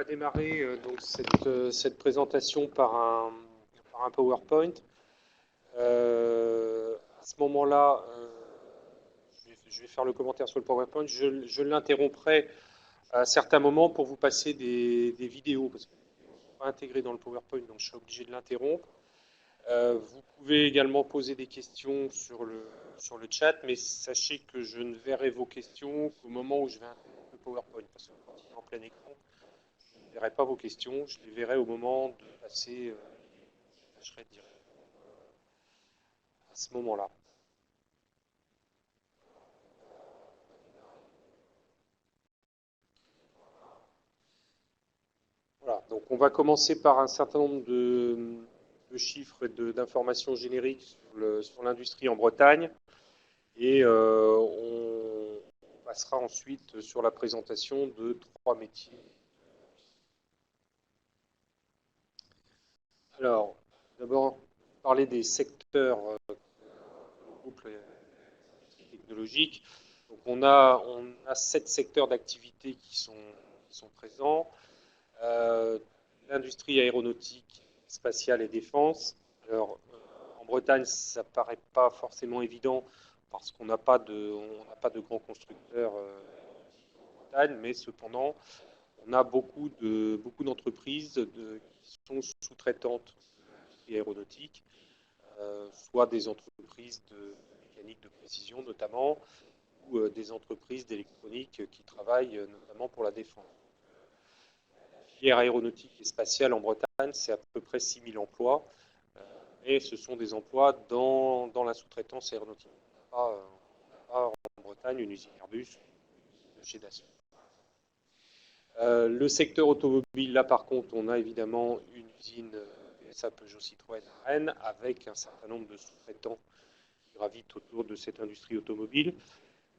démarrer donc cette présentation par un PowerPoint. À ce moment-là, je vais faire le commentaire sur le PowerPoint. Je l'interromprai à certains moments pour vous passer des vidéos, parce que ce n'est pas intégré dans le PowerPoint, donc je suis obligé de l'interrompre. Vous pouvez également poser des questions sur le chat, mais sachez que je ne verrai vos questions qu'au moment où je vais interrompre le PowerPoint, parce que quand il est en plein écran, je ne verrai pas vos questions, je les verrai au moment de passer, je serai direct à ce moment-là. Voilà, donc on va commencer par un certain nombre de chiffres et d'informations génériques sur l'industrie en Bretagne, et on passera ensuite sur la présentation de 3 métiers. Alors, d'abord, parler des secteurs groupe technologique. Donc on a 7 secteurs d'activité qui sont présents. L'industrie aéronautique, spatiale et défense. Alors, en Bretagne, ça ne paraît pas forcément évident parce qu'on n'a pas de grands constructeurs en Bretagne, mais cependant, on a beaucoup d'entreprises qui sont sous-traitantes de l'industrie aéronautique, soit des entreprises de mécanique de précision notamment, ou des entreprises d'électronique qui travaillent notamment pour la défense. La filière aéronautique et spatiale en Bretagne, c'est à peu près 6 000 emplois, et ce sont des emplois dans la sous-traitance aéronautique. On n'a pas en Bretagne une usine Airbus chez Dassault. Le secteur automobile, là par contre, on a évidemment une usine PSA Peugeot Citroën à Rennes avec un certain nombre de sous-traitants qui gravitent autour de cette industrie automobile.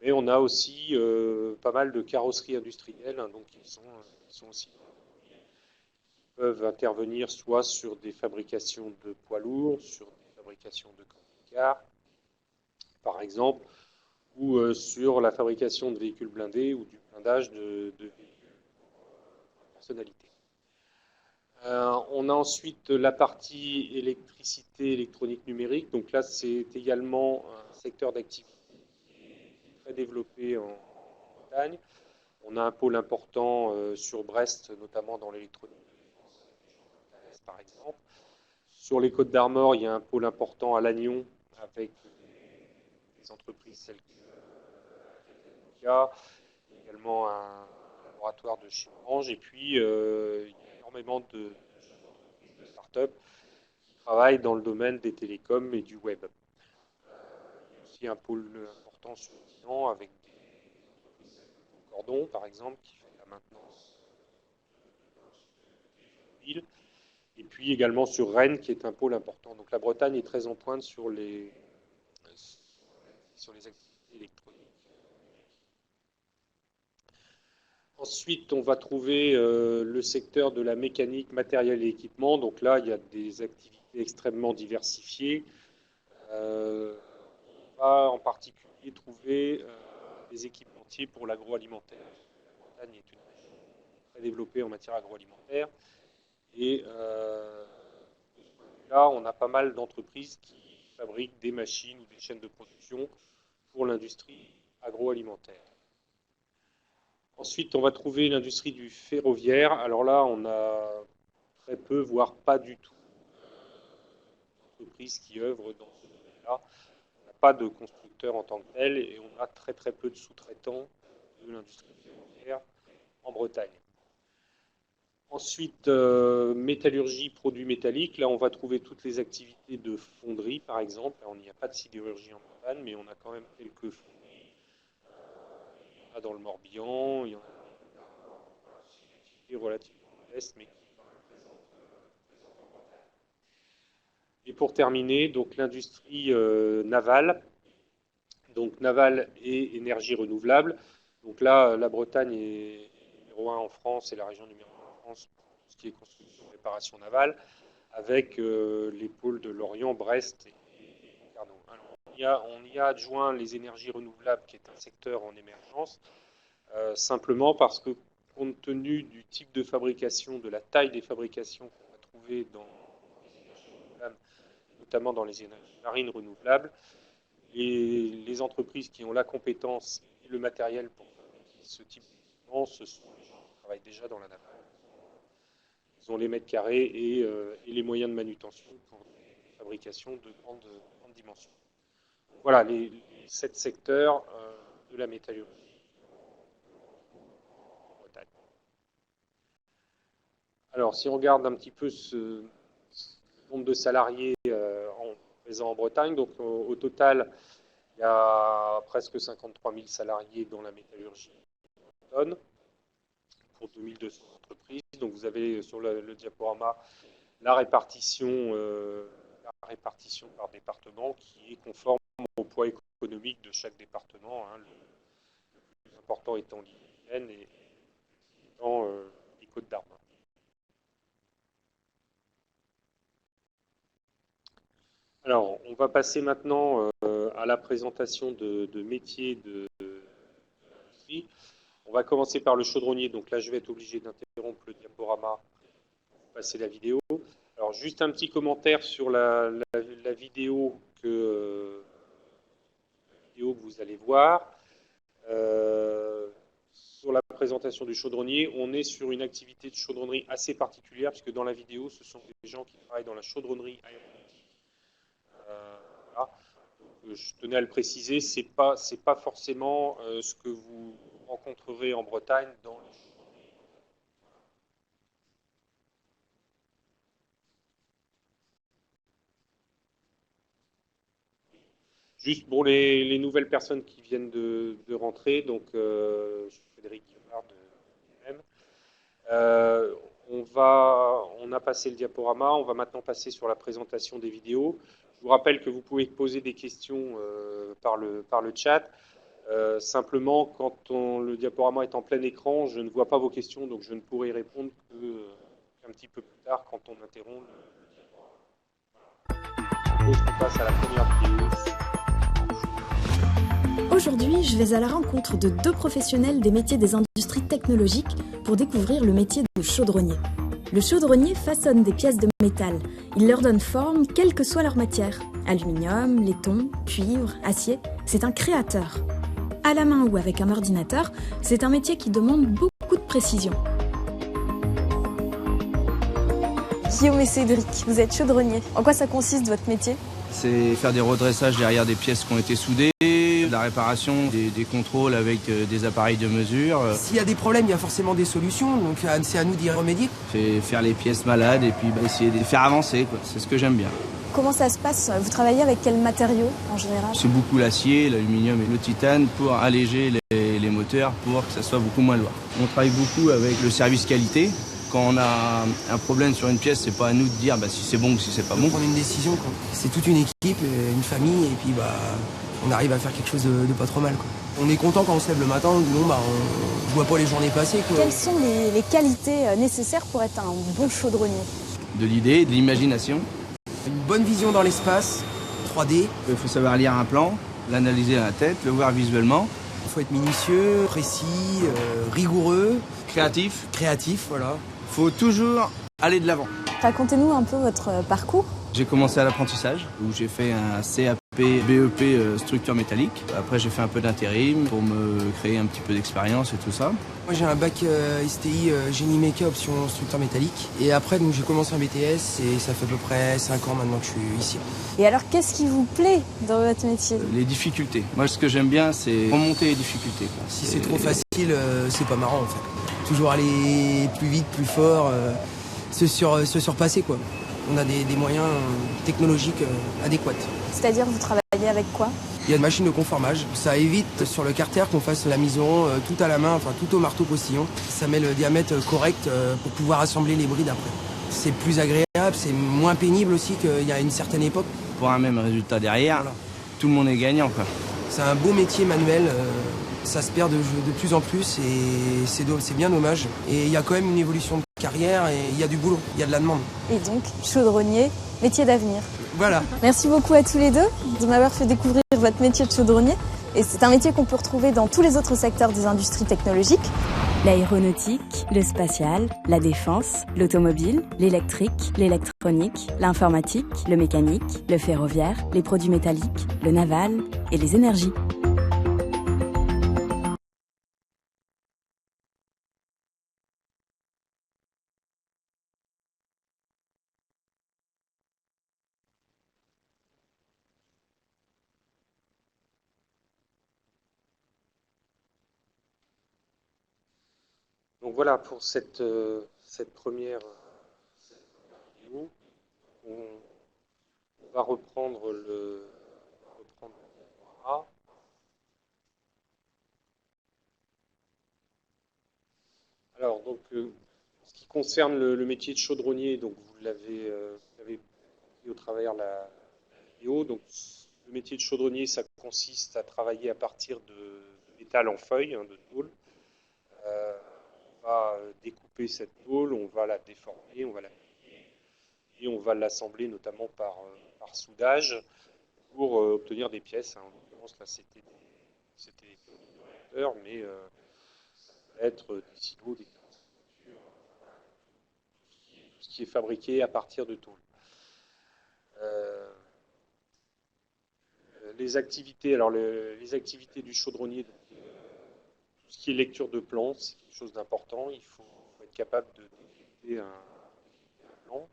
Mais on a aussi pas mal de carrosseries industrielles, hein, donc qui sont aussi peuvent intervenir soit sur des fabrications de poids lourds, sur des fabrications de camping-cars, par exemple, ou sur la fabrication de véhicules blindés ou du blindage de véhicules personnalité. On a ensuite la partie électricité, électronique numérique. Donc là, c'est également un secteur d'activité très développé en Bretagne. On a un pôle important sur Brest, notamment dans l'électronique, par exemple. Sur les Côtes d'Armor, il y a un pôle important à Lannion avec des entreprises celles qu'il y a, également un laboratoire de chez Orange, et puis il y a énormément de startups qui travaillent dans le domaine des télécoms et du web. Il y a aussi un pôle important sur Dinan avec des cordons, par exemple, qui fait la maintenance mobile. Et puis également sur Rennes, qui est un pôle important. Donc la Bretagne est très en pointe sur les activités électroniques. Ensuite, on va trouver le secteur de la mécanique, matériel et équipement. Donc là, il y a des activités extrêmement diversifiées. On va en particulier trouver des équipementiers pour l'agroalimentaire. La Bretagne est une région très développée en matière agroalimentaire. Et là, on a pas mal d'entreprises qui fabriquent des machines ou des chaînes de production pour l'industrie agroalimentaire. Ensuite, on va trouver l'industrie du ferroviaire. Alors là, on a très peu, voire pas du tout, d'entreprises qui œuvrent dans ce domaine-là. On n'a pas de constructeurs en tant que tel et on a très très peu de sous-traitants de l'industrie ferroviaire en Bretagne. Ensuite, métallurgie, produits métalliques. Là, on va trouver toutes les activités de fonderie, par exemple. Là, on n'y a pas de sidérurgie en Bretagne, mais on a quand même quelques fonderies. Il y en a dans le Morbihan, il y en a une activité relativement modeste, mais qui est quand même présente en Bretagne. Et pour terminer, donc l'industrie navale. Donc navale et énergie renouvelable. Donc là, la Bretagne est numéro 1 en France et la région numéro 1 en France pour tout ce qui est construction et réparation navale, avec les pôles de Lorient, Brest et Carnot. Alors, on y a adjoint les énergies renouvelables, qui est un secteur en émergence, simplement parce que compte tenu du type de fabrication, de la taille des fabrications qu'on va trouver notamment dans les énergies marines renouvelables, les entreprises qui ont la compétence et le matériel pour fabriquer ce type d'équipement, ce sont les gens qui travaillent déjà dans la navale. Ils ont les mètres carrés et les moyens de manutention pour des fabrications de grande dimension. Voilà les 7 secteurs de la métallurgie en Bretagne. Alors, si on regarde un petit peu ce nombre de salariés présents en Bretagne, donc au total, il y a presque 53 000 salariés dans la métallurgie bretonne pour 2200 entreprises. Donc vous avez sur le diaporama la répartition par département qui est conforme au poids économique de chaque département, hein, le plus important étant l'Ille-et-Vilaine et étant les Côtes-d'Armor. Alors, on va passer maintenant à la présentation de métiers de l'industrie. On va commencer par le chaudronnier. Donc là, je vais être obligé d'interrompre le diaporama pour passer la vidéo. Alors, juste un petit commentaire sur la vidéo que vous allez voir. Sur la présentation du chaudronnier, on est sur une activité de chaudronnerie assez particulière, puisque dans la vidéo, ce sont des gens qui travaillent dans la chaudronnerie aéronautique. Voilà. Donc, je tenais à le préciser, c'est pas forcément ce que vous rencontrerez en Bretagne dans les chaudronneries. Juste pour les nouvelles personnes qui viennent de rentrer, donc je suis Frédéric Guillard de même. On a passé le diaporama, on va maintenant passer sur la présentation des vidéos. Je vous rappelle que vous pouvez poser des questions par le chat. Simplement, quand le diaporama est en plein écran, je ne vois pas vos questions, donc je ne pourrai y répondre qu'un petit peu plus tard quand on interrompt le diaporama. Je passe à la première vidéo. Aujourd'hui, je vais à la rencontre de 2 professionnels des métiers des industries technologiques pour découvrir le métier de chaudronnier. Le chaudronnier façonne des pièces de métal. Il leur donne forme, quelle que soit leur matière. Aluminium, laiton, cuivre, acier, c'est un créateur. À la main ou avec un ordinateur, c'est un métier qui demande beaucoup de précision. Guillaume et Cédric, vous êtes chaudronnier. En quoi ça consiste votre métier ? C'est faire des redressages derrière des pièces qui ont été soudées, de la réparation, des contrôles avec des appareils de mesure. S'il y a des problèmes, il y a forcément des solutions, donc c'est à nous d'y remédier. Faire les pièces malades et puis essayer de les faire avancer, quoi. C'est ce que j'aime bien. Comment ça se passe ? Vous travaillez avec quels matériaux en général ? C'est beaucoup l'acier, l'aluminium et le titane pour alléger les moteurs, pour que ça soit beaucoup moins lourd. On travaille beaucoup avec le service qualité. Quand on a un problème sur une pièce, c'est pas à nous de dire si c'est bon ou si c'est pas bon. Prendre une décision, quoi. C'est toute une équipe, une famille, et puis on arrive à faire quelque chose de pas trop mal, quoi. On est content quand on se lève le matin, on voit pas les journées passer, quoi. Quelles sont les qualités nécessaires pour être un bon chaudronnier ? De l'idée, de l'imagination. Une bonne vision dans l'espace, 3D. Il faut savoir lire un plan, l'analyser à la tête, le voir visuellement. Il faut être minutieux, précis, rigoureux. Créatif, voilà. Il faut toujours aller de l'avant. Racontez-nous un peu votre parcours. J'ai commencé à l'apprentissage, où j'ai fait un CAP, BEP structure métallique. Après, j'ai fait un peu d'intérim pour me créer un petit peu d'expérience et tout ça. Moi, j'ai un bac STI génie méca option structure métallique. Et après, donc, j'ai commencé un BTS et ça fait à peu près 5 ans maintenant que je suis ici. Et alors, qu'est-ce qui vous plaît dans votre métier ? Les difficultés. Moi, ce que j'aime bien, c'est remonter les difficultés, quoi. Si c'est trop facile, c'est pas marrant en fait. Toujours aller plus vite, plus fort, se surpasser, quoi. On a des moyens technologiques adéquats. C'est-à-dire, vous travaillez avec quoi ? Il y a une machine de conformage. Ça évite sur le carter qu'on fasse la mise au rond tout à la main, enfin tout au marteau postillon. Ça met le diamètre correct pour pouvoir assembler les brides après. C'est plus agréable, c'est moins pénible aussi qu'il y a une certaine époque. Pour un même résultat derrière, voilà. Tout le monde est gagnant, quoi. C'est un beau métier manuel. Ça se perd de plus en plus et c'est bien dommage. Et il y a quand même une évolution de carrière et il y a du boulot, il y a de la demande. Et donc, chaudronnier, métier d'avenir. Voilà. Merci beaucoup à tous les deux de m'avoir fait découvrir votre métier de chaudronnier. Et c'est un métier qu'on peut retrouver dans tous les autres secteurs des industries technologiques. L'aéronautique, le spatial, la défense, l'automobile, l'électrique, l'électronique, l'informatique, le mécanique, le ferroviaire, les produits métalliques, le naval et les énergies. Donc voilà pour cette première vidéo. On va reprendre le A. Alors donc ce qui concerne le métier de chaudronnier, donc vous l'avez vu au travers la vidéo. Donc le métier de chaudronnier, ça consiste à travailler à partir de métal en feuille, de tôle. On va découper cette tôle, on va la déformer, on va la plier et on va l'assembler notamment par soudage pour obtenir des pièces. En l'occurrence, là, c'était des conducteurs, mais ça peut être des silos, des voitures, tout ce qui est fabriqué à partir de tôle. Les activités, alors les activités du chaudronnier, tout ce qui est lecture de plans, c'est quelque chose d'important. Il faut être capable de décrypter un plan,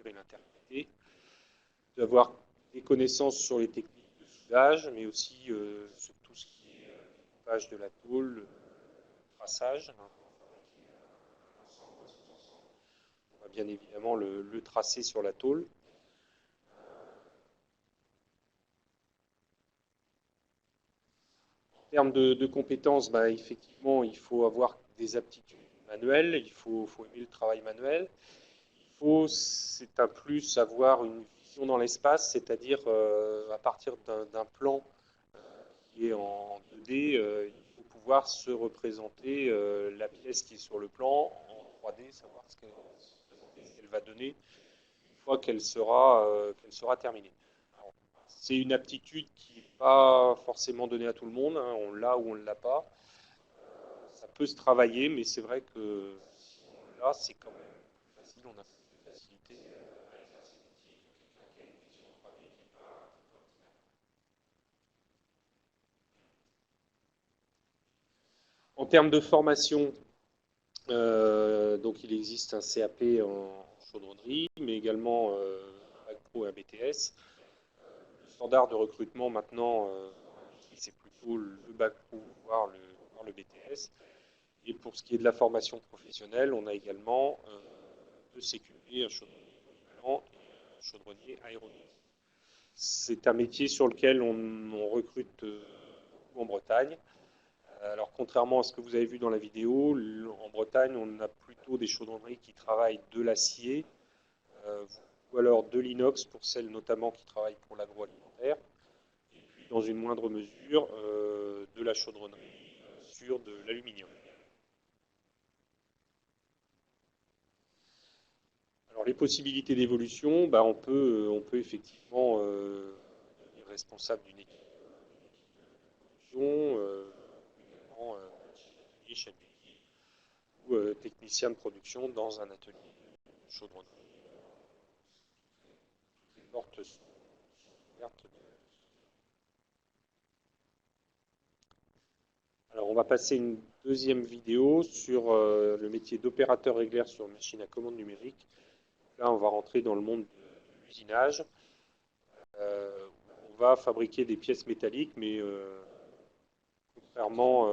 et l'interpréter, d'avoir des connaissances sur les techniques de soudage, mais aussi sur tout ce qui est découpage de la tôle, le traçage. On va bien évidemment le tracer sur la tôle. En termes de compétences, effectivement, il faut avoir des aptitudes manuelles, il faut aimer le travail manuel. C'est un plus, avoir une vision dans l'espace, c'est-à-dire à partir d'un plan qui est en 2D, il faut pouvoir se représenter la pièce qui est sur le plan en 3D, savoir ce qu'elle va donner une fois qu'elle sera terminée. C'est une aptitude qui n'est pas forcément donnée à tout le monde, on l'a ou on ne l'a pas. Ça peut se travailler, mais c'est vrai que si on l'a, c'est quand même facile, on a plus de facilité. En termes de formation, donc il existe un CAP en chaudronnerie, mais également un bac pro et un BTS. Le standard de recrutement maintenant, c'est plutôt le bac pro, voire le BTS. Et pour ce qui est de la formation professionnelle, on a également deux CQP, un chaudronnier polyvalent et un chaudronnier aéronautique. C'est un métier sur lequel on recrute beaucoup en Bretagne. Alors, contrairement à ce que vous avez vu dans la vidéo, en Bretagne, on a plutôt des chaudronneries qui travaillent de l'acier ou alors de l'inox pour celles notamment qui travaillent pour l'agroalimentaire, et puis dans une moindre mesure de la chaudronnerie sur de l'aluminium. Alors, les possibilités d'évolution, on peut effectivement devenir responsable d'une équipe de production, chef d'équipe ou technicien de production dans un atelier de chaudronnerie. Les portes sont ouvertes. Alors, on va passer une deuxième vidéo sur le métier d'opérateur réglaire sur machine à commande numérique. Là, on va rentrer dans le monde de l'usinage. On va fabriquer des pièces métalliques, mais contrairement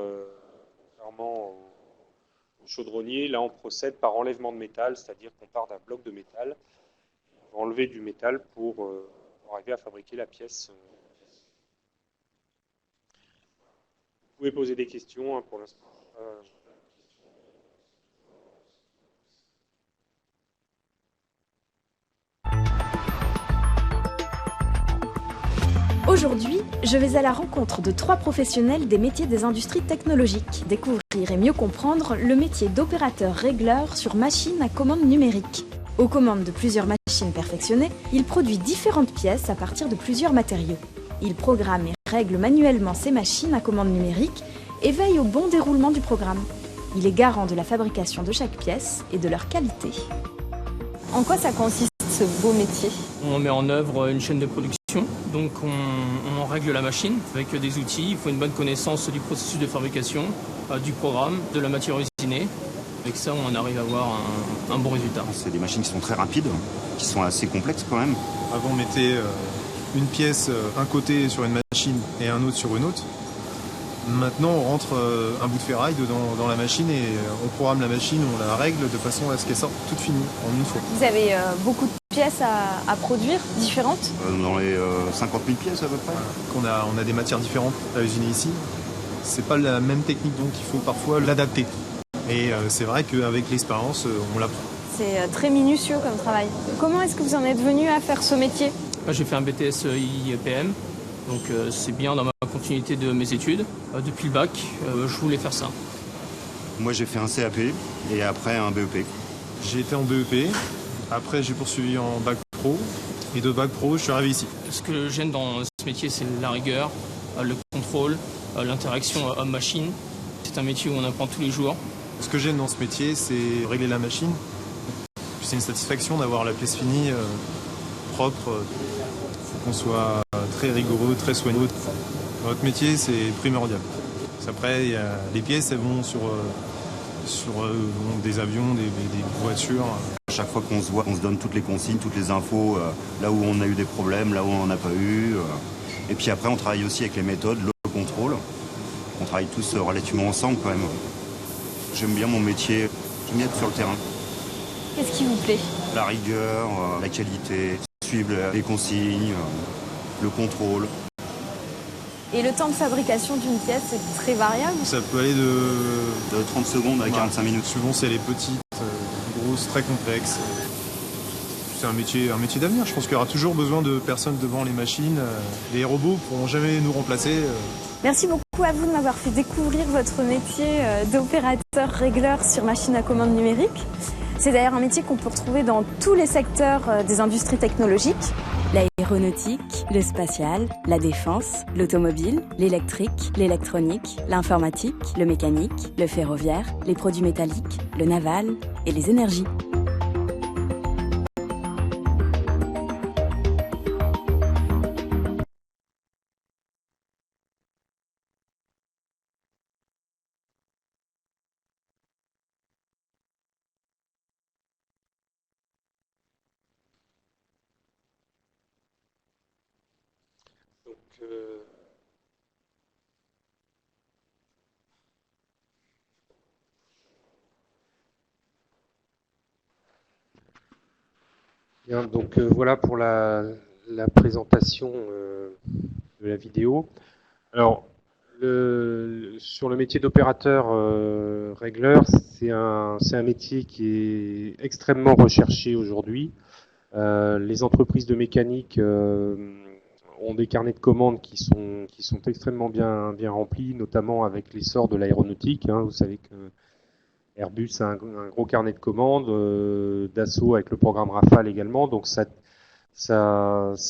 au chaudronnier, là on procède par enlèvement de métal, c'est-à-dire qu'on part d'un bloc de métal, on va enlever du métal pour arriver à fabriquer la pièce. Vous pouvez poser des questions pour l'instant. Aujourd'hui, je vais à la rencontre de 3 professionnels des métiers des industries technologiques, découvrir et mieux comprendre le métier d'opérateur-régleur sur machine à commande numérique. Aux commandes de plusieurs machines perfectionnées, il produit différentes pièces à partir de plusieurs matériaux. Il programme et règle manuellement ces machines à commande numérique et veille au bon déroulement du programme. Il est garant de la fabrication de chaque pièce et de leur qualité. En quoi ça consiste ce beau métier? On met en œuvre une chaîne de production, donc on règle la machine avec des outils. Il faut une bonne connaissance du processus de fabrication, du programme, de la matière usinée. Avec ça, on arrive à avoir un bon résultat. C'est des machines qui sont très rapides, qui sont assez complexes quand même. Avant, on mettait une pièce un côté sur une machine et un autre sur une autre. Maintenant, on rentre un bout de ferraille dans la machine et on programme la machine, on la règle de façon à ce qu'elle sorte toute finie en une fois. Vous avez beaucoup de pièces à produire, différentes? Dans les 50 000 pièces à peu près. On a des matières différentes à usiner ici. C'est pas la même technique, donc il faut parfois l'adapter. Et c'est vrai qu'avec l'expérience, on l'apprend. C'est très minutieux comme travail. Comment est-ce que vous en êtes venu à faire ce métier? J'ai fait un BTS IPM, donc c'est bien dans ma continuité de mes études. Depuis le bac, je voulais faire ça. Moi, j'ai fait un CAP et après un BEP. J'ai été en BEP, après j'ai poursuivi en bac pro, et de bac pro, je suis arrivé ici. Ce que j'aime dans ce métier, c'est la rigueur, le contrôle, l'interaction homme-machine. C'est un métier où on apprend tous les jours. Ce que j'aime dans ce métier, c'est régler la machine. C'est une satisfaction d'avoir la pièce finie, propre. Il faut qu'on soit très rigoureux, très soigneux. Dans notre métier, c'est primordial. Après, les pièces, elles vont sur des avions, des voitures. À chaque fois qu'on se voit, on se donne toutes les consignes, toutes les infos, là où on a eu des problèmes, là où on n'en a pas eu. Et puis après, on travaille aussi avec les méthodes, le contrôle. On travaille tous relativement ensemble quand même. J'aime bien mon métier, j'aime bien être sur le terrain. Qu'est-ce qui vous plaît? La rigueur, la qualité, suivre les consignes, le contrôle. Et le temps de fabrication d'une pièce, c'est très variable? Ça peut aller De 30 secondes à 45 minutes. Souvent, c'est les petites, grosses, très complexes. C'est un métier d'avenir. Je pense qu'il y aura toujours besoin de personnes devant les machines. Les robots ne pourront jamais nous remplacer. Merci beaucoup à vous de m'avoir fait découvrir votre métier d'opérateur régleur sur machine à commande numérique. C'est d'ailleurs un métier qu'on peut retrouver dans tous les secteurs des industries technologiques. L'aéronautique, le spatial, la défense, l'automobile, l'électrique, l'électronique, l'informatique, le mécanique, le ferroviaire, les produits métalliques, le naval et les énergies. Donc, bien, donc voilà pour la présentation de la vidéo. Alors, sur le métier d'opérateur régleur, c'est un métier qui est extrêmement recherché aujourd'hui. Les entreprises de mécanique ont des carnets de commandes qui sont extrêmement bien remplis, notamment avec l'essor de l'aéronautique. Vous savez que Airbus a un gros carnet de commandes, Dassault avec le programme Rafale également, donc ça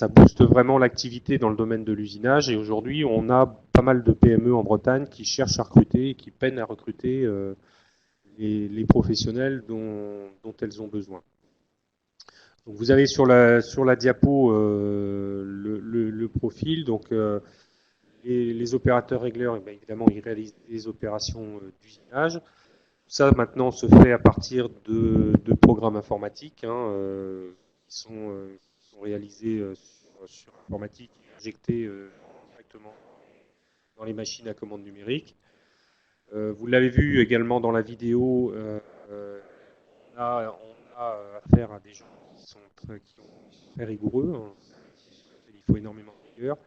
booste vraiment l'activité dans le domaine de l'usinage. Et aujourd'hui, on a pas mal de PME en Bretagne qui cherchent à recruter et qui peinent à recruter les professionnels dont elles ont besoin. Donc vous avez sur la diapo le profil. Donc les opérateurs régleurs, évidemment, ils réalisent des opérations d'usinage. Ça maintenant se fait à partir de programmes informatiques qui sont réalisés sur informatique, injectés directement dans les machines à commande numérique. Vous l'avez vu également dans la vidéo, on a affaire à des gens qui sont très rigoureux. Il faut énormément de rigueur.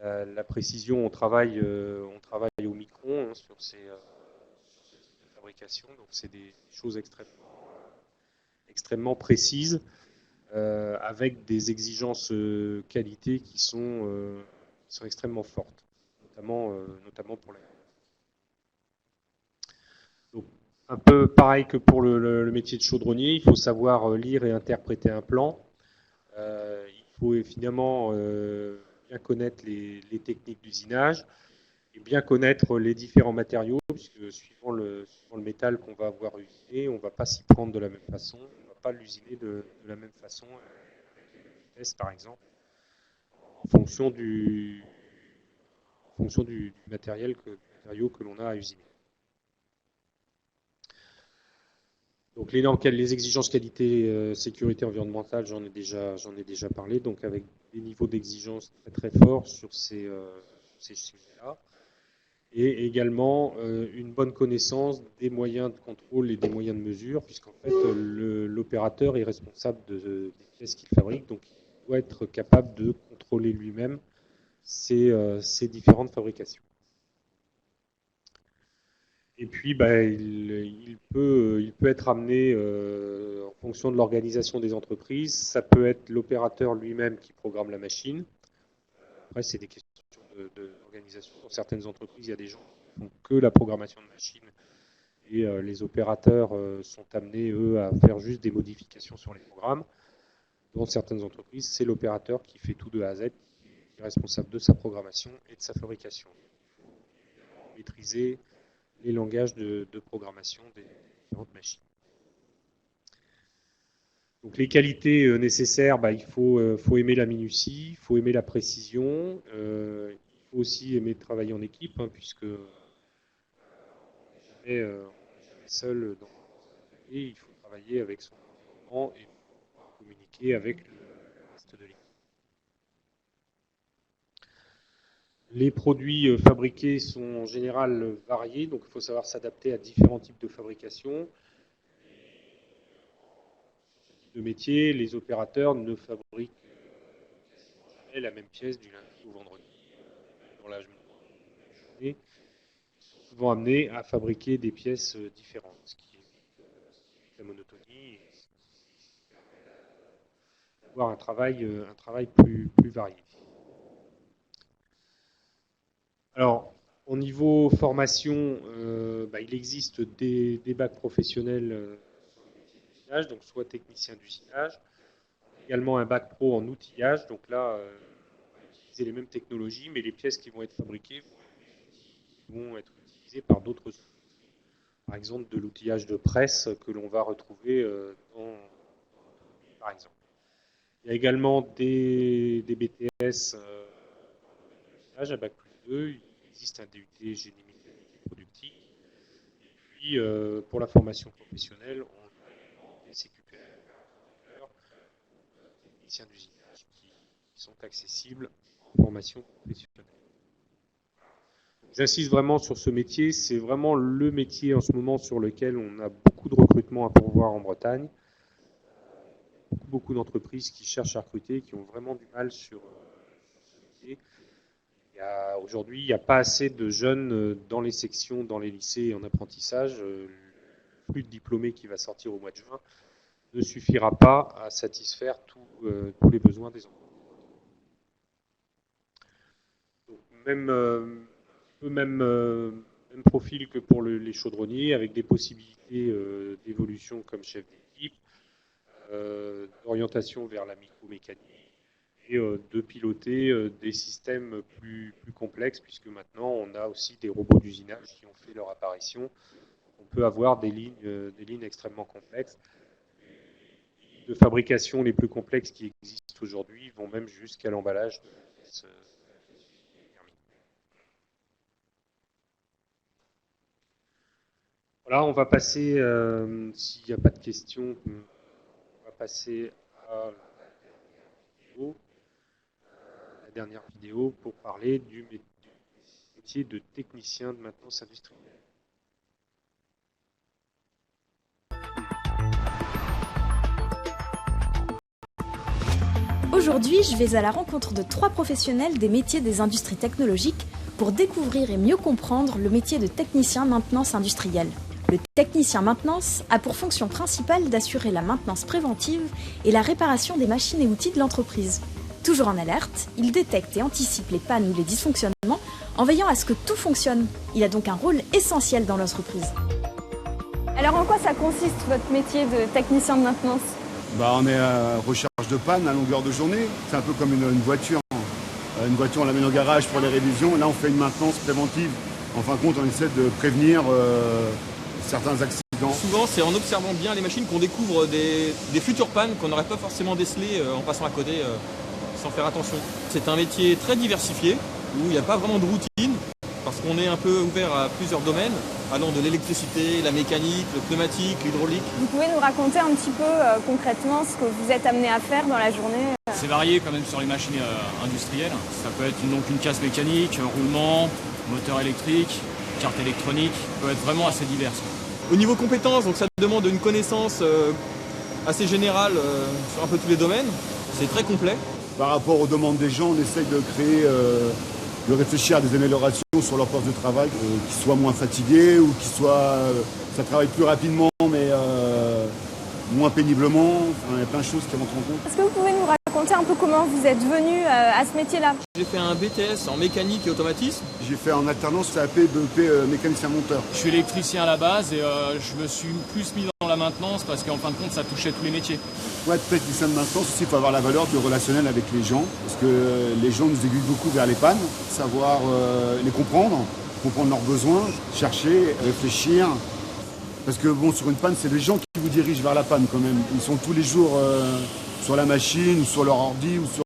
La précision, on travaille au micron sur ces fabrications, donc c'est des choses extrêmement précises, avec des exigences qualité qui sont extrêmement fortes, notamment pour la. Donc, un peu pareil que pour le métier de chaudronnier, il faut savoir lire et interpréter un plan. Il faut finalement bien connaître les techniques d'usinage. et bien connaître les différents matériaux, puisque suivant le métal qu'on va avoir usiné, on ne va pas s'y prendre de la même façon, on ne va pas l'usiner de la même façon, vitesse par exemple, en fonction du matériaux que l'on a à usiner. Donc les exigences qualité, sécurité environnementale, j'en ai déjà parlé, donc avec des niveaux d'exigence très forts sur ces cheminées-là, et également une bonne connaissance des moyens de contrôle et des moyens de mesure, puisqu'en fait l'opérateur est responsable des pièces qu'il fabrique, donc il doit être capable de contrôler lui-même ces différentes fabrications. Et puis, il peut être amené, en fonction de l'organisation des entreprises, ça peut être l'opérateur lui-même qui programme la machine. Après, c'est des questions d'organisation. Dans certaines entreprises, il y a des gens qui ne font que la programmation de machines et les opérateurs sont amenés, eux, à faire juste des modifications sur les programmes. Dans certaines entreprises, c'est l'opérateur qui fait tout de A à Z, qui est responsable de sa programmation et de sa fabrication. Il faut maîtriser les langages de programmation des différentes machines. Donc les qualités nécessaires, il faut aimer la minutie, il faut aimer la précision, il faut aussi aimer travailler en équipe, puisque on n'est jamais seul dans et il faut travailler avec son environnement et communiquer avec le reste de l'équipe. Les produits fabriqués sont en général variés, donc il faut savoir s'adapter à différents types de fabrication. De métier, les opérateurs ne fabriquent jamais la même pièce du lundi au vendredi. Dans la journée, ils sont souvent amenés à fabriquer des pièces différentes, ce qui évite la monotonie et avoir un travail plus varié. Alors, au niveau formation, il existe des bacs professionnels donc soit technicien d'usinage, également un bac pro en outillage, donc là, on va utiliser les mêmes technologies, mais les pièces qui vont être fabriquées vont être utilisées par d'autres outils. Par exemple, de l'outillage de presse que l'on va retrouver par exemple. Il y a également des BTS à bac plus 2, il existe un DUT génie mécanique et productique, et puis pour la formation professionnelle, on CQP, techniciens d'usinage qui sont accessibles en formation professionnelle. J'insiste vraiment sur ce métier, c'est vraiment le métier en ce moment sur lequel on a beaucoup de recrutement à pourvoir en Bretagne. Beaucoup d'entreprises qui cherchent à recruter, qui ont vraiment du mal sur ce métier. Aujourd'hui, il n'y a pas assez de jeunes dans les sections, dans les lycées et en apprentissage. Le flux de diplômés qui va sortir au mois de juin ne suffira pas à satisfaire tous les besoins des entreprises. Donc, même profil que pour les chaudronniers, avec des possibilités d'évolution comme chef d'équipe, d'orientation vers la micromécanique et de piloter des systèmes plus complexes, puisque maintenant on a aussi des robots d'usinage qui ont fait leur apparition. On peut avoir des lignes extrêmement complexes. De fabrication les plus complexes qui existent aujourd'hui vont même jusqu'à l'emballage de la pièce thermique. Voilà, on va passer, s'il n'y a pas de questions, on va passer à la dernière vidéo pour parler du métier de technicien de maintenance industrielle. Aujourd'hui, je vais à la rencontre de 3 professionnels des métiers des industries technologiques pour découvrir et mieux comprendre le métier de technicien maintenance industrielle. Le technicien maintenance a pour fonction principale d'assurer la maintenance préventive et la réparation des machines et outils de l'entreprise. Toujours en alerte, il détecte et anticipe les pannes ou les dysfonctionnements en veillant à ce que tout fonctionne. Il a donc un rôle essentiel dans l'entreprise. Alors en quoi ça consiste votre métier de technicien de maintenance ? On est à recherche de panne à longueur de journée. C'est un peu comme une voiture. Une voiture, on l'amène au garage pour les révisions. Là, on fait une maintenance préventive. En fin de compte, on essaie de prévenir certains accidents. Souvent, c'est en observant bien les machines qu'on découvre des futures pannes qu'on n'aurait pas forcément décelées en passant à côté sans faire attention. C'est un métier très diversifié où il n'y a pas vraiment de routine parce qu'on est un peu ouvert à plusieurs domaines allant de l'électricité, la mécanique, le pneumatique, l'hydraulique. Vous pouvez nous raconter un petit peu concrètement ce que vous êtes amené à faire dans la journée? C'est varié quand même sur les machines industrielles. Ça peut être donc une casse mécanique, un roulement, moteur électrique, carte électronique. Ça peut être vraiment assez divers. Au niveau compétences, donc ça demande une connaissance assez générale sur un peu tous les domaines. C'est très complet. Par rapport aux demandes des gens, on essaye de créer, de réfléchir à des améliorations sur leur poste de travail, qu'ils soient moins fatigués ou qu'ils soient, ça travaille plus rapidement mais moins péniblement. Enfin, il y a plein de choses qui rentrent en compte. Est-ce que vous pouvez nous raconter un peu comment vous êtes venu à ce métier-là? J'ai fait un BTS en mécanique et automatisme. J'ai fait en alternance CAP, BEP, mécanicien monteur. Je suis électricien à la base et je me suis plus mis dans la maintenance parce qu'en fin de compte, ça touchait tous les métiers. Pour être technicien de maintenance aussi, il faut avoir la valeur du relationnel avec les gens, parce que les gens nous aiguillent beaucoup vers les pannes, savoir les comprendre leurs besoins, chercher, réfléchir. Parce que bon, sur une panne, c'est les gens qui vous dirigent vers la panne quand même. Ils sont tous les jours sur la machine ou sur leur ordi ou sur.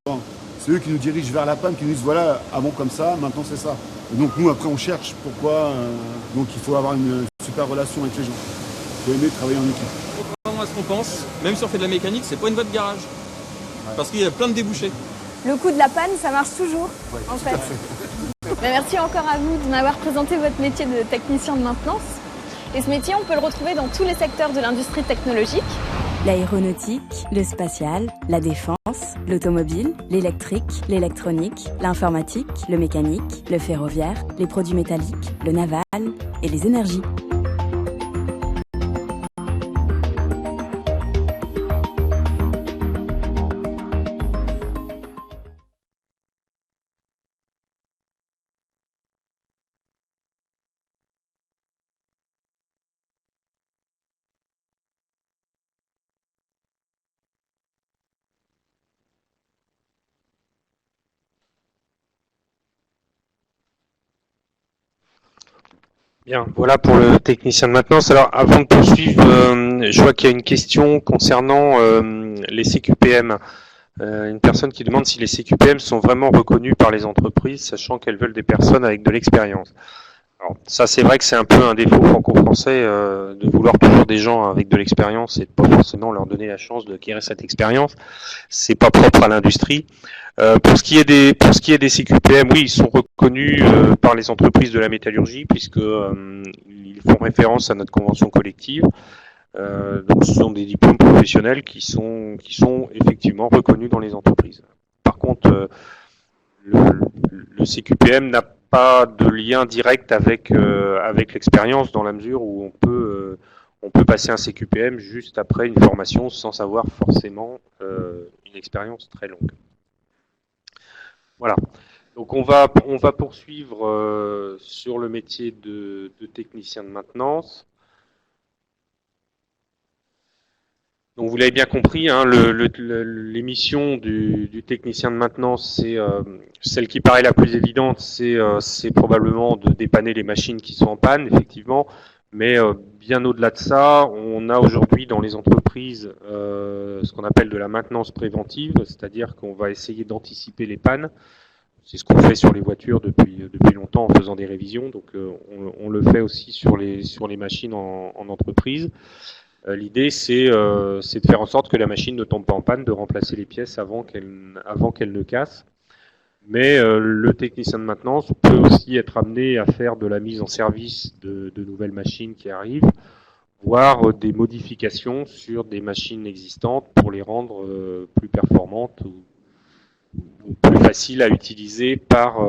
C'est eux qui nous dirigent vers la panne, qui nous disent voilà, avant comme ça, maintenant c'est ça. Et donc nous après on cherche pourquoi. Donc il faut avoir une super relation avec les gens. Il faut aimer travailler en équipe. Contrairement à ce qu'on pense, même si on fait de la mécanique, c'est pas une voie de garage. Ouais. Parce qu'il y a plein de débouchés. Le coup de la panne, ça marche toujours, ouais, en fait. Merci encore à vous de m'avoir présenté votre métier de technicien de maintenance. Et ce métier, on peut le retrouver dans tous les secteurs de l'industrie technologique. L'aéronautique, le spatial, la défense, l'automobile, l'électrique, l'électronique, l'informatique, le mécanique, le ferroviaire, les produits métalliques, le naval et les énergies. Bien, voilà pour le technicien de maintenance. Alors, avant de poursuivre, je vois qu'il y a une question concernant les CQPM. Une personne qui demande si les CQPM sont vraiment reconnus par les entreprises, sachant qu'elles veulent des personnes avec de l'expérience. Alors, ça, c'est vrai que c'est un peu un défaut franco-français de vouloir toujours des gens avec de l'expérience et de pas forcément leur donner la chance d'acquérir cette expérience. C'est pas propre à l'industrie. Pour ce qui est des CQPM, oui, ils sont reconnus par les entreprises de la métallurgie puisque ils font référence à notre convention collective. Donc, ce sont des diplômes professionnels qui sont effectivement reconnus dans les entreprises. Par contre, le CQPM n'a pas de lien direct avec l'expérience dans la mesure où on peut passer un CQPM juste après une formation sans avoir forcément une expérience très longue. Voilà. Donc on va poursuivre sur le métier de technicien de maintenance. Donc vous l'avez bien compris, hein, l'émission du technicien de maintenance, c'est celle qui paraît la plus évidente, c'est probablement de dépanner les machines qui sont en panne, effectivement. Mais bien au-delà de ça, on a aujourd'hui dans les entreprises ce qu'on appelle de la maintenance préventive, c'est-à-dire qu'on va essayer d'anticiper les pannes. C'est ce qu'on fait sur les voitures depuis longtemps en faisant des révisions, donc on le fait aussi sur les machines en entreprise. L'idée, c'est de faire en sorte que la machine ne tombe pas en panne, de remplacer les pièces avant qu'elle ne casse. Mais le technicien de maintenance peut aussi être amené à faire de la mise en service de nouvelles machines qui arrivent, voire des modifications sur des machines existantes pour les rendre plus performantes ou plus faciles à utiliser par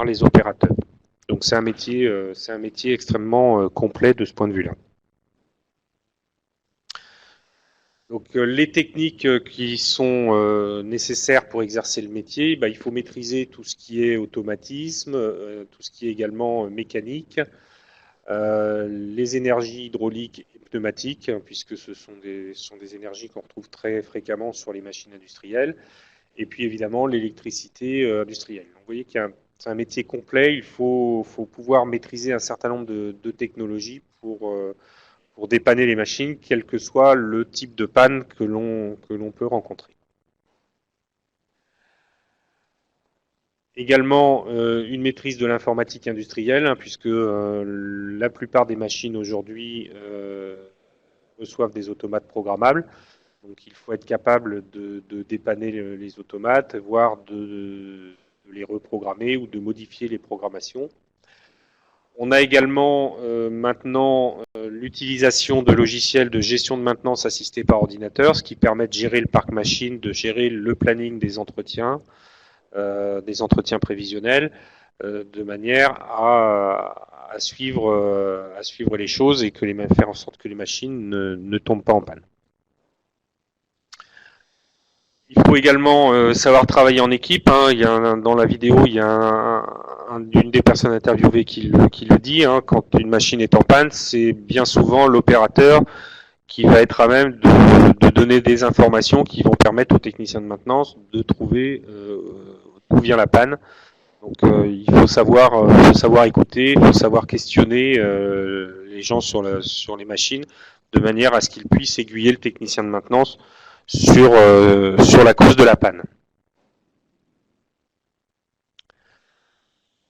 les opérateurs. Donc c'est un métier extrêmement complet de ce point de vue-là. Donc les techniques qui sont nécessaires pour exercer le métier, il faut maîtriser tout ce qui est automatisme, tout ce qui est également mécanique, les énergies hydrauliques et pneumatiques, puisque ce sont des énergies qu'on retrouve très fréquemment sur les machines industrielles. et puis évidemment l'électricité industrielle. Donc, vous voyez qu'il y a c'est un métier complet, il faut pouvoir maîtriser un certain nombre de technologies pour dépanner les machines, quel que soit le type de panne que l'on peut rencontrer. Également, une maîtrise de l'informatique industrielle, hein, puisque la plupart des machines aujourd'hui reçoivent des automates programmables. Donc il faut être capable de dépanner les automates, voire de les reprogrammer ou de modifier les programmations. On a également maintenant l'utilisation de logiciels de gestion de maintenance assistés par ordinateur, ce qui permet de gérer le parc machine, de gérer le planning des entretiens prévisionnels, de manière à suivre les choses et faire en sorte que les machines ne tombent pas en panne. Il faut également savoir travailler en équipe. Hein. Dans la vidéo, il y a une des personnes interviewées qui le dit. Hein. Quand une machine est en panne, c'est bien souvent l'opérateur qui va être à même de donner des informations qui vont permettre aux techniciens de maintenance de trouver d'où vient la panne. Donc il faut savoir écouter, il faut savoir questionner les gens sur les machines de manière à ce qu'ils puissent aiguiller le technicien de maintenance sur la cause de la panne.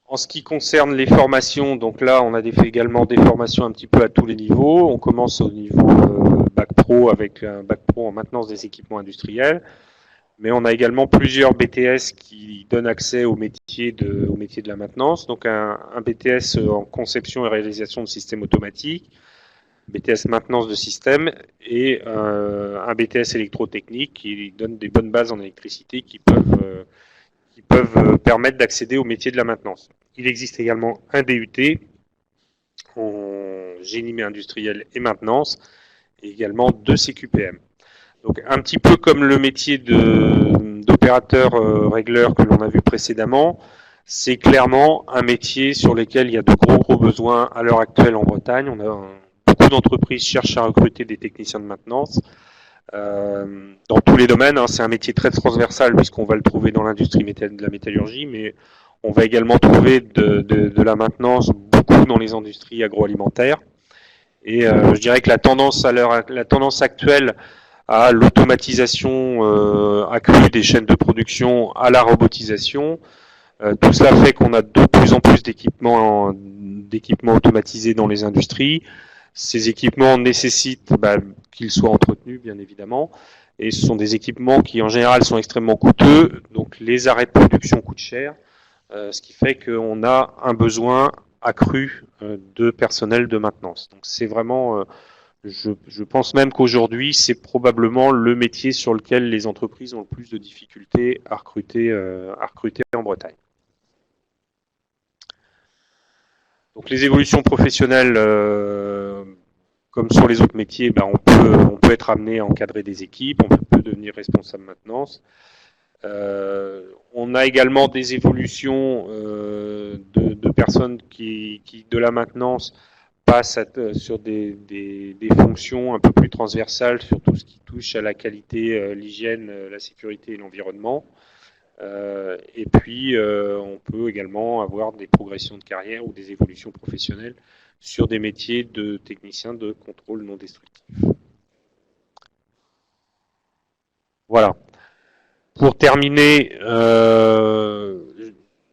En ce qui concerne les formations, donc là on a également des formations un petit peu à tous les niveaux. On commence au niveau bac pro avec un bac pro en maintenance des équipements industriels, mais on a également plusieurs BTS qui donnent accès au métier de la maintenance. Donc un BTS en conception et réalisation de systèmes automatiques, BTS maintenance de système et un BTS électrotechnique qui donne des bonnes bases en électricité qui peuvent permettre d'accéder au métier de la maintenance. Il existe également un DUT en génie industriel et maintenance et également 2 CQPM. Donc un petit peu comme le métier d'opérateur régleur que l'on a vu précédemment, c'est clairement un métier sur lequel il y a de gros besoins à l'heure actuelle en Bretagne. On a beaucoup d'entreprises cherchent à recruter des techniciens de maintenance dans tous les domaines. Hein. C'est un métier très transversal puisqu'on va le trouver dans l'industrie de la métallurgie, mais on va également trouver de la maintenance beaucoup dans les industries agroalimentaires. Et je dirais que la tendance actuelle à l'automatisation accrue des chaînes de production, à la robotisation, tout cela fait qu'on a de plus en plus d'équipements automatisés dans les industries. Ces équipements nécessitent qu'ils soient entretenus, bien évidemment, et ce sont des équipements qui, en général, sont extrêmement coûteux, donc les arrêts de production coûtent cher, ce qui fait qu'on a un besoin accru de personnel de maintenance. Donc c'est vraiment, je pense même qu'aujourd'hui, c'est probablement le métier sur lequel les entreprises ont le plus de difficultés à recruter en Bretagne. Donc les évolutions professionnelles, comme sur les autres métiers, on peut être amené à encadrer des équipes, on peut devenir responsable maintenance. On a également des évolutions de personnes qui de la maintenance passent sur des fonctions un peu plus transversales sur tout ce qui touche à la qualité, l'hygiène, la sécurité et l'environnement. Et puis, on peut également avoir des progressions de carrière ou des évolutions professionnelles sur des métiers de technicien de contrôle non destructif. Voilà. Pour terminer,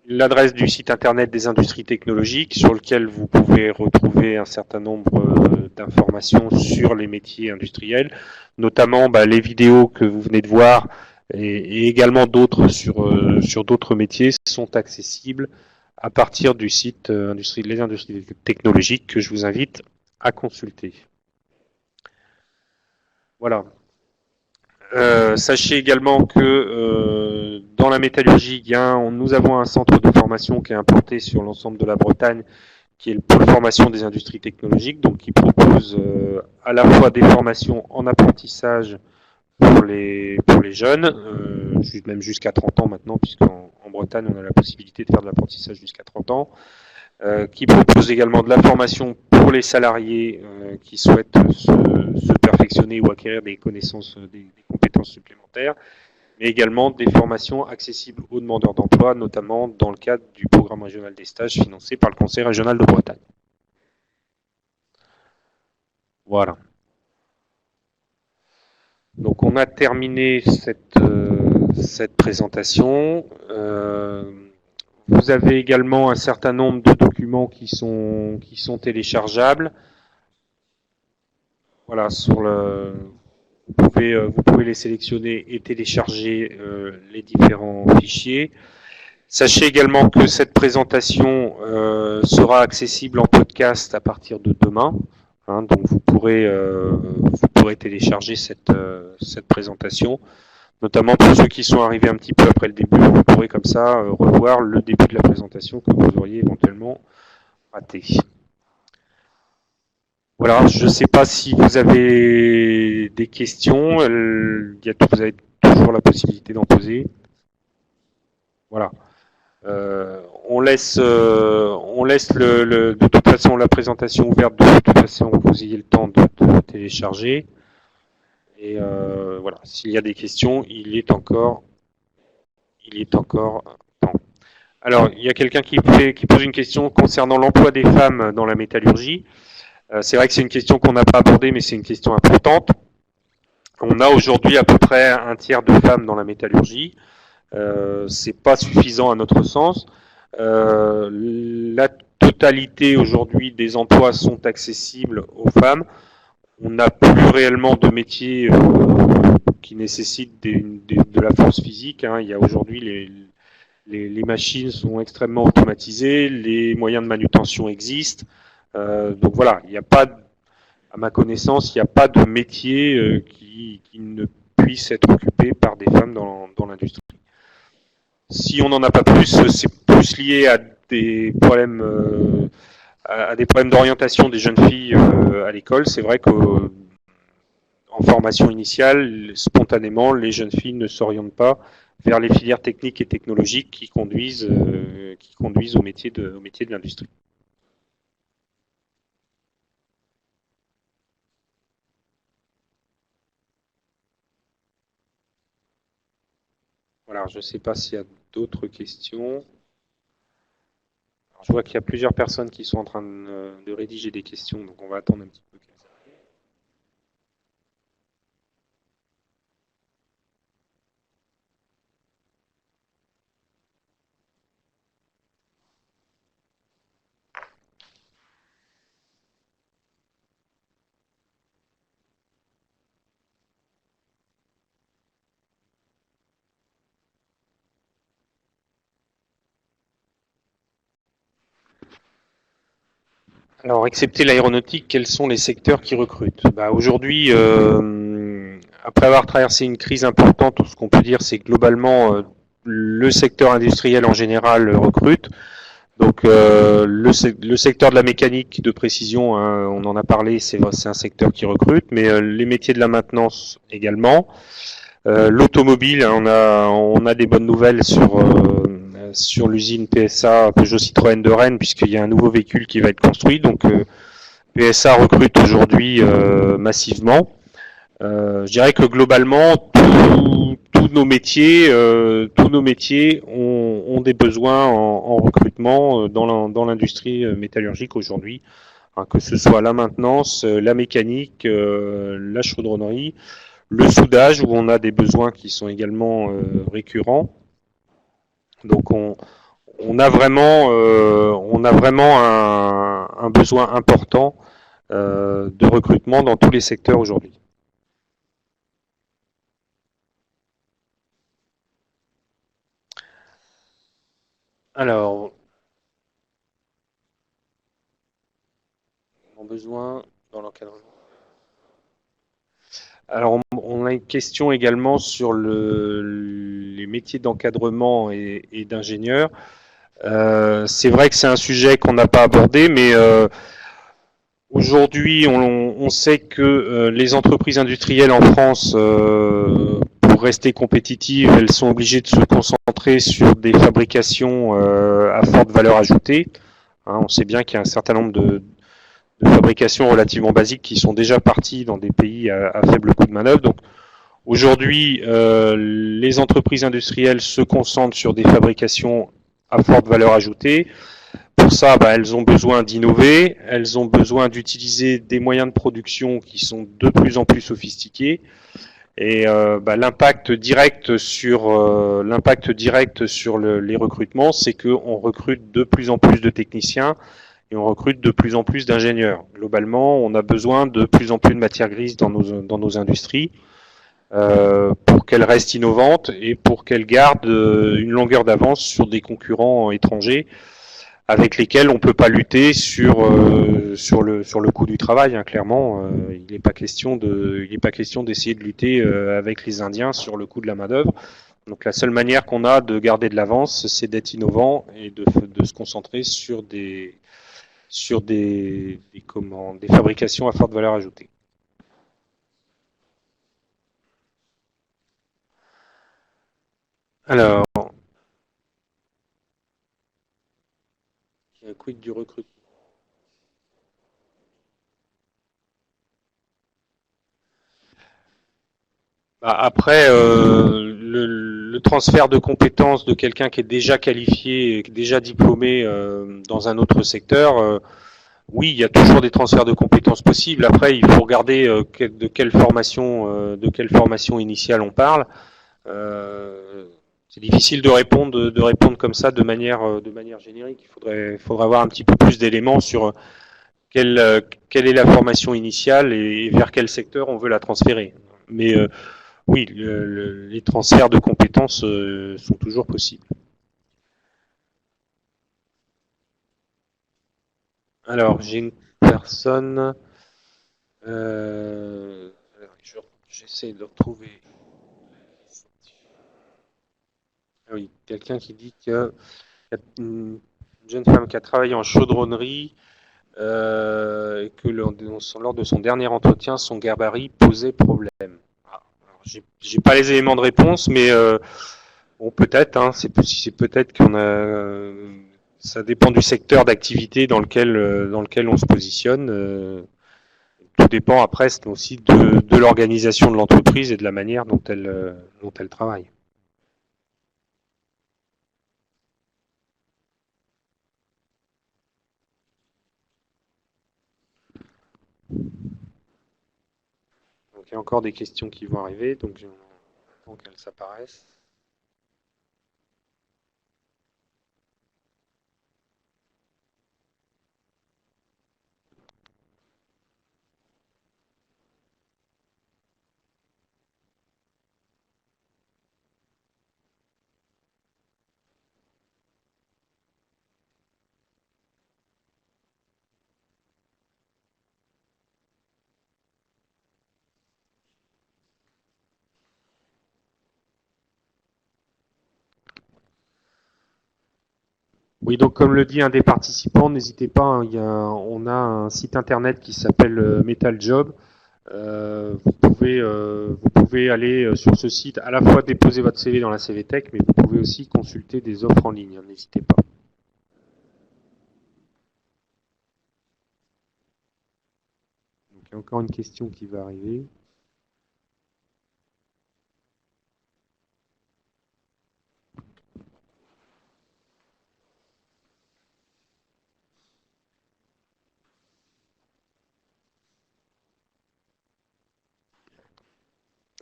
l'adresse du site internet des industries technologiques sur lequel vous pouvez retrouver un certain nombre d'informations sur les métiers industriels, notamment les vidéos que vous venez de voir et également d'autres sur d'autres métiers sont accessibles à partir du site les industries technologiques que je vous invite à consulter. Voilà. Sachez également que dans la métallurgie, nous avons un centre de formation qui est implanté sur l'ensemble de la Bretagne, qui est le pôle formation des industries technologiques, donc qui propose à la fois des formations en apprentissage pour les jeunes, même jusqu'à 30 ans maintenant, puisqu'en Bretagne, on a la possibilité de faire de l'apprentissage jusqu'à 30 ans, qui propose également de la formation pour les salariés qui souhaitent se perfectionner ou acquérir des connaissances, des compétences supplémentaires, mais également des formations accessibles aux demandeurs d'emploi, notamment dans le cadre du programme régional des stages financé par le Conseil régional de Bretagne. Voilà. Donc on a terminé cette présentation. Vous avez également un certain nombre de documents qui sont téléchargeables. Voilà, vous pouvez les sélectionner et télécharger les différents fichiers. Sachez également que cette présentation sera accessible en podcast à partir de demain. Donc vous pourrez télécharger cette présentation, notamment pour ceux qui sont arrivés un petit peu après le début. Vous pourrez comme ça revoir le début de la présentation que vous auriez éventuellement raté. Voilà, je ne sais pas si vous avez des questions. Vous avez toujours la possibilité d'en poser. Voilà. On laisse de toute façon la présentation ouverte, de toute façon vous ayez le temps de télécharger. Et voilà, s'il y a des questions, il est encore temps. Alors, il y a quelqu'un qui pose une question concernant l'emploi des femmes dans la métallurgie. C'est vrai que c'est une question qu'on n'a pas abordée, mais c'est une question importante. On a aujourd'hui à peu près un tiers de femmes dans la métallurgie. C'est pas suffisant à notre sens. La totalité aujourd'hui des emplois sont accessibles aux femmes. On n'a plus réellement de métiers qui nécessitent de la force physique. Il y a aujourd'hui les machines sont extrêmement automatisées, les moyens de manutention existent. Donc voilà, il n'y a pas, à ma connaissance, il n'y a pas de métier qui ne puisse être occupé par des femmes dans l'industrie. Si on n'en a pas plus, c'est plus lié à des problèmes d'orientation des jeunes filles à l'école. C'est vrai qu'en formation initiale, spontanément, les jeunes filles ne s'orientent pas vers les filières techniques et technologiques qui conduisent au métier de l'industrie. Voilà, je ne sais pas s'il y a d'autres questions. Alors, je vois qu'il y a plusieurs personnes qui sont en train de rédiger des questions, donc on va attendre un petit peu. Alors, excepté l'aéronautique, quels sont les secteurs qui recrutent? Aujourd'hui, après avoir traversé une crise importante, ce qu'on peut dire, c'est que globalement, le secteur industriel en général recrute. Donc, le secteur de la mécanique de précision, on en a parlé, c'est un secteur qui recrute, mais les métiers de la maintenance également. L'automobile, on a des bonnes nouvelles sur l'usine PSA Peugeot Citroën de Rennes, puisqu'il y a un nouveau véhicule qui va être construit. Donc PSA recrute aujourd'hui massivement. Je dirais que globalement, tous nos métiers ont des besoins en recrutement dans l'industrie métallurgique aujourd'hui, que ce soit la maintenance, la mécanique, la chaudronnerie, le soudage, où on a des besoins qui sont également récurrents. Donc on a vraiment un besoin important de recrutement dans tous les secteurs aujourd'hui. Alors, on a besoin dans l'encadrement. Alors, on a une question également sur les métiers d'encadrement et d'ingénieur. C'est vrai que c'est un sujet qu'on n'a pas abordé, mais aujourd'hui, on sait que les entreprises industrielles en France, pour rester compétitives, elles sont obligées de se concentrer sur des fabrications à forte valeur ajoutée. On sait bien qu'il y a un certain nombre de fabrications relativement basiques qui sont déjà parties dans des pays à faible coût de manœuvre. Donc, Aujourd'hui, les entreprises industrielles se concentrent sur des fabrications à forte valeur ajoutée. Pour ça, elles ont besoin d'innover, elles ont besoin d'utiliser des moyens de production qui sont de plus en plus sophistiqués. Et l'impact direct sur les recrutements, c'est qu'on recrute de plus en plus de techniciens et on recrute de plus en plus d'ingénieurs. Globalement, on a besoin de plus en plus de matières grises dans nos industries pour qu'elles restent innovantes et pour qu'elles gardent une longueur d'avance sur des concurrents étrangers avec lesquels on ne peut pas lutter sur le coût du travail. Hein, clairement, il n'est pas question d'essayer de lutter avec les Indiens sur le coût de la main d'œuvre. Donc la seule manière qu'on a de garder de l'avance, c'est d'être innovant et de se concentrer sur des fabrications à forte valeur ajoutée. Alors, quid du recrutement? Après, le transfert de compétences de quelqu'un qui est déjà qualifié, qui est déjà diplômé dans un autre secteur, oui, il y a toujours des transferts de compétences possibles. Après, il faut regarder de quelle formation initiale on parle. C'est difficile de répondre comme ça de manière générique. Il faudrait avoir un petit peu plus d'éléments sur quelle est la formation initiale et vers quel secteur on veut la transférer. Mais oui, les transferts de compétences sont toujours possibles. Alors, j'ai une personne. J'essaie de retrouver. Ah oui, quelqu'un qui dit que une jeune femme qui a travaillé en chaudronnerie et que lors de son dernier entretien, son gabarit posait problème. J'ai pas les éléments de réponse, mais bon, peut-être. Hein, c'est peut-être qu'on a. Ça dépend du secteur d'activité dans lequel on se positionne. Tout dépend après aussi de l'organisation de l'entreprise et de la manière dont elle travaille. Donc il y a encore des questions qui vont arriver, donc j'attends qu'elles s'apparaissent. Oui, donc comme le dit un des participants, n'hésitez pas, hein, on a un site internet qui s'appelle Metal Job. Vous pouvez aller sur ce site, à la fois déposer votre CV dans la CVTech, mais vous pouvez aussi consulter des offres en ligne, hein, n'hésitez pas. Donc, il y a encore une question qui va arriver.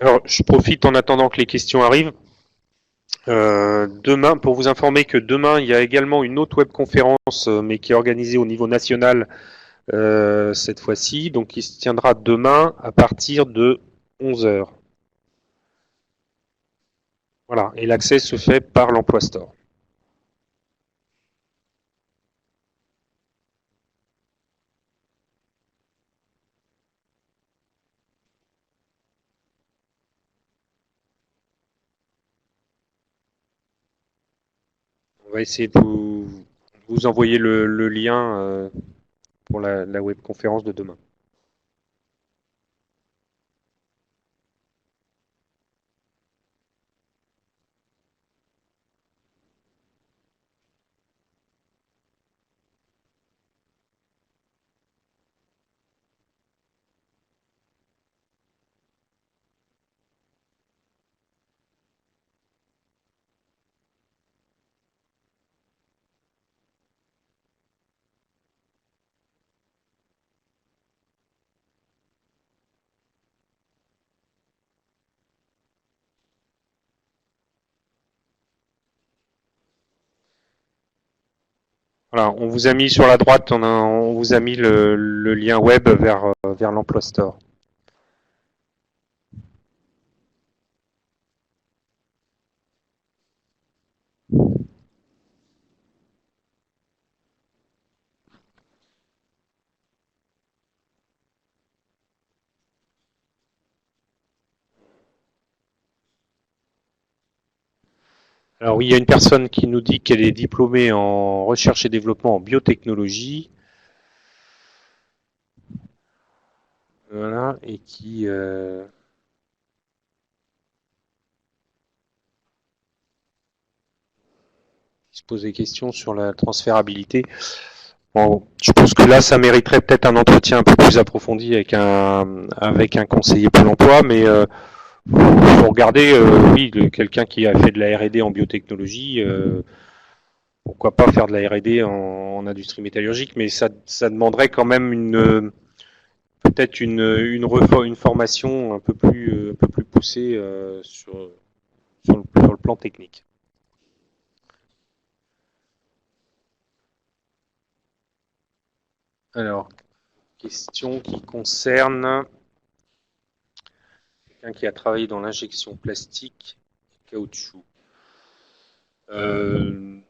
Alors, je profite en attendant que les questions arrivent. Demain, pour vous informer que demain, il y a également une autre webconférence, mais qui est organisée au niveau national cette fois-ci, donc qui se tiendra demain à partir de 11h. Voilà, et l'accès se fait par l'Emploi Store. On va essayer de vous envoyer le lien pour la webconférence de demain. Voilà, on vous a mis sur la droite, on vous a mis le lien web vers l'Emploi Store. Alors oui, il y a une personne qui nous dit qu'elle est diplômée en recherche et développement en biotechnologie. Voilà, et qui se pose des questions sur la transférabilité. Bon, je pense que là, ça mériterait peut-être un entretien un peu plus approfondi avec un conseiller Pôle emploi, mais faut regarder, oui, quelqu'un qui a fait de la R&D en biotechnologie, pourquoi pas faire de la R&D en industrie métallurgique, mais ça demanderait quand même peut-être une formation un peu plus poussée sur le plan technique. Alors, question qui concerne quelqu'un qui a travaillé dans l'injection plastique et caoutchouc. Il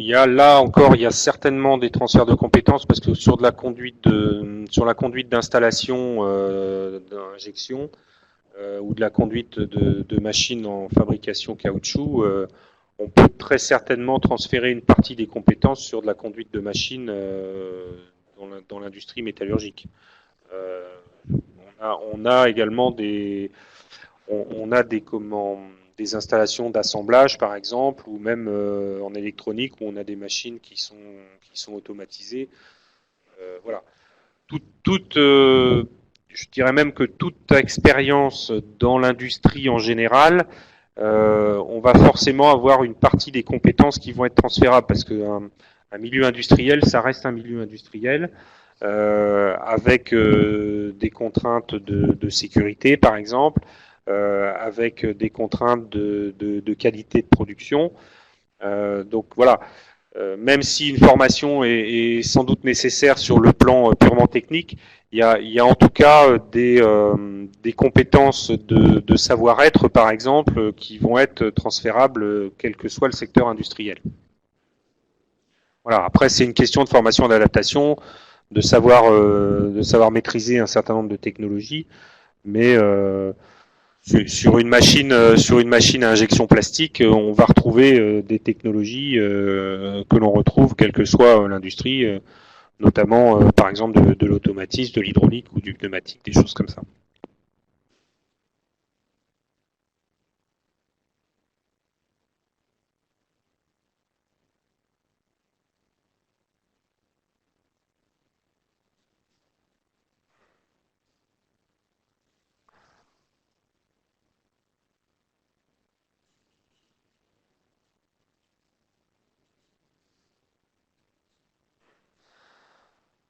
y a certainement des transferts de compétences parce que sur la conduite d'installation d'injection ou de la conduite de machines en fabrication caoutchouc, on peut très certainement transférer une partie des compétences sur de la conduite de machines dans l'industrie métallurgique. On a également des installations d'assemblage, par exemple, ou même en électronique, où on a des machines qui sont automatisées. Voilà. Je dirais même que toute expérience dans l'industrie en général, on va forcément avoir une partie des compétences qui vont être transférables, parce qu'un milieu industriel, ça reste un milieu industriel, avec des contraintes de sécurité, par exemple, avec des contraintes de qualité de production. Donc voilà, même si une formation est sans doute nécessaire sur le plan purement technique, il y a en tout cas des compétences de savoir-être, par exemple, qui vont être transférables quel que soit le secteur industriel. Voilà. Après, c'est une question de formation et d'adaptation, de savoir maîtriser un certain nombre de technologies, mais sur une machine à injection plastique, on va retrouver des technologies que l'on retrouve quelle que soit l'industrie, notamment par exemple de l'automatisme, de l'hydraulique ou du pneumatique, des choses comme ça.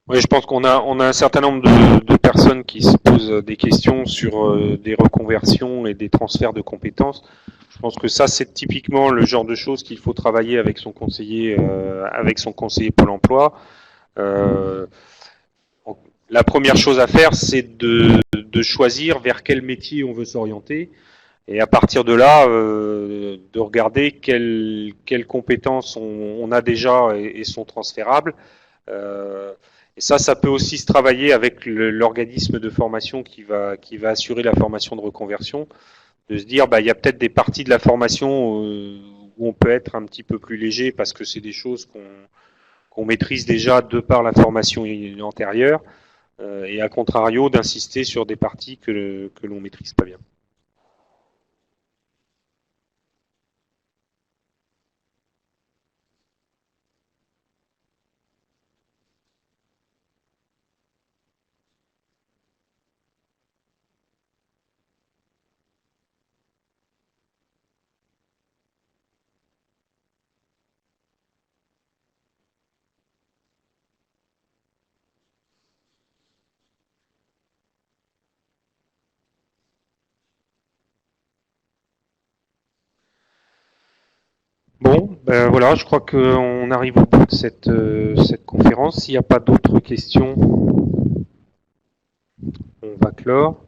Oui, je pense qu'on a un certain nombre de personnes qui se posent des questions sur des reconversions et des transferts de compétences. Je pense que ça, c'est typiquement le genre de choses qu'il faut travailler avec son conseiller Pôle emploi. La première chose à faire, c'est de choisir vers quel métier on veut s'orienter. Et à partir de là, de regarder quelles compétences on a déjà et sont transférables. Et ça peut aussi se travailler avec l'organisme de formation qui va assurer la formation de reconversion, de se dire, il y a peut-être des parties de la formation où on peut être un petit peu plus léger parce que c'est des choses qu'on maîtrise déjà de par la formation antérieure, et à contrario d'insister sur des parties que l'on maîtrise pas bien. Bon, voilà, je crois qu'on arrive au bout de cette conférence. S'il n'y a pas d'autres questions, on va clore.